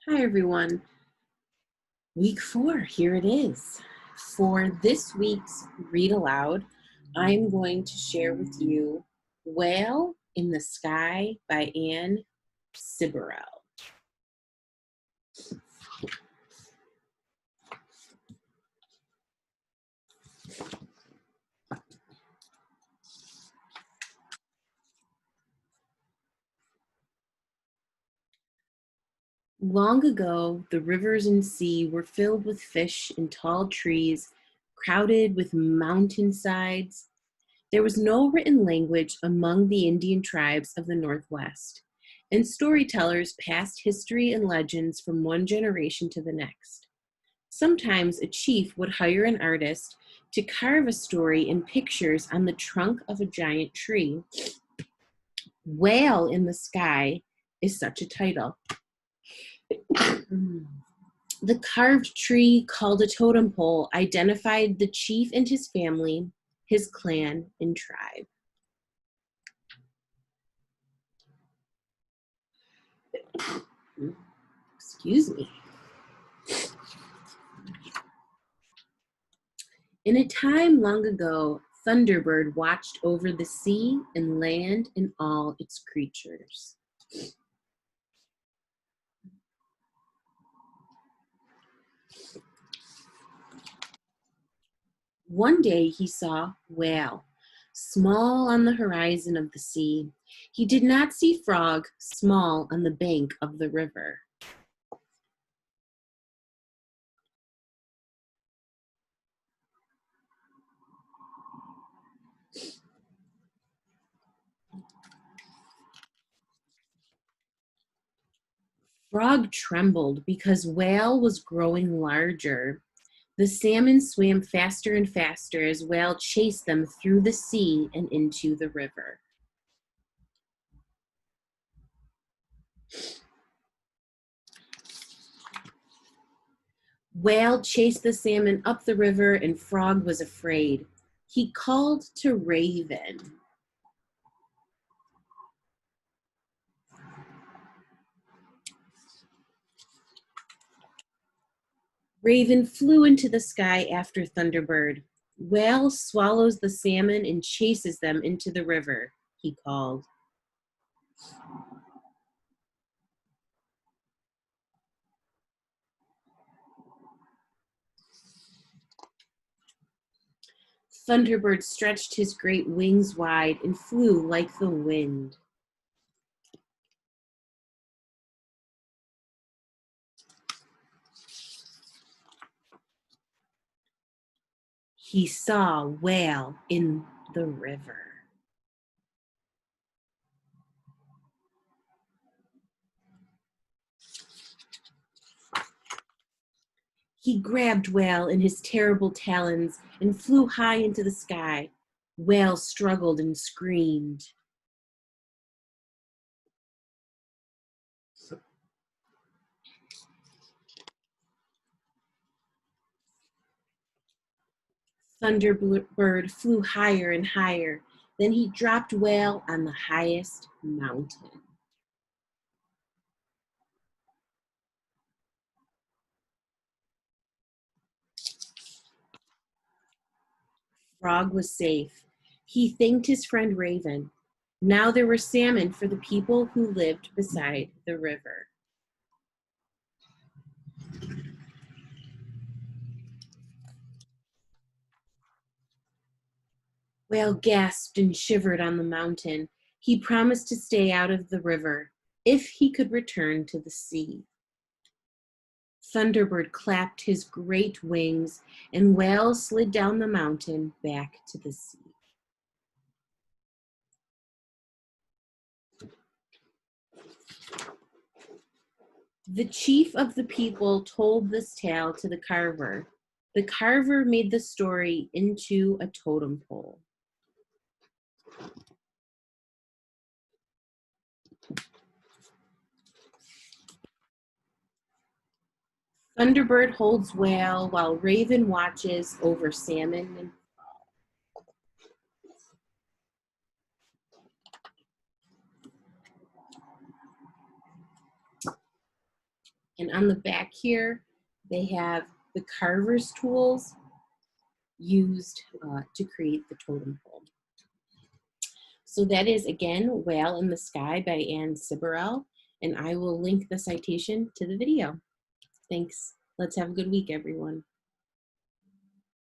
Hi, everyone. Week 4, here it is. For this week's Read Aloud, I'm going to share with you Whale in the Sky by Siberell. Long ago, the rivers and sea were filled with fish and tall trees, crowded with mountainsides. There was no written language among the Indian tribes of the Northwest, and storytellers passed history and legends from one generation to the next. Sometimes a chief would hire an artist to carve a story in pictures on the trunk of a giant tree. Whale in the Sky is such a title. The carved tree, called a totem pole, identified the chief and his family, his clan, and tribe. Excuse me. In a time long ago, Thunderbird watched over the sea and land and all its creatures. One day he saw Whale, small on the horizon of the sea. He did not see Frog, small on the bank of the river. Frog trembled because Whale was growing larger. The salmon swam faster and faster as Whale chased them through the sea and into the river. Whale chased the salmon up the river, and Frog was afraid. He called to Raven. Raven flew into the sky after Thunderbird. Whale swallows the salmon and chases them into the river, he called. Thunderbird stretched his great wings wide and flew like the wind. He saw Whale in the river. He grabbed Whale in his terrible talons and flew high into the sky. Whale struggled and screamed. Thunderbird flew higher and higher. Then he dropped Whale on the highest mountain. Frog was safe. He thanked his friend Raven. Now there were salmon for the people who lived beside the river. Whale gasped and shivered on the mountain. He promised to stay out of the river if he could return to the sea. Thunderbird clapped his great wings, and Whale slid down the mountain back to the sea. The chief of the people told this tale to the carver. The carver made the story into a totem pole. Thunderbird holds Whale while Raven watches over salmon And on the back here, they have the carver's tools used to create the totem pole. So that is, again, Whale in the Sky by Anne Siberell, and I will link the citation to the video. Thanks. Let's have a good week, everyone.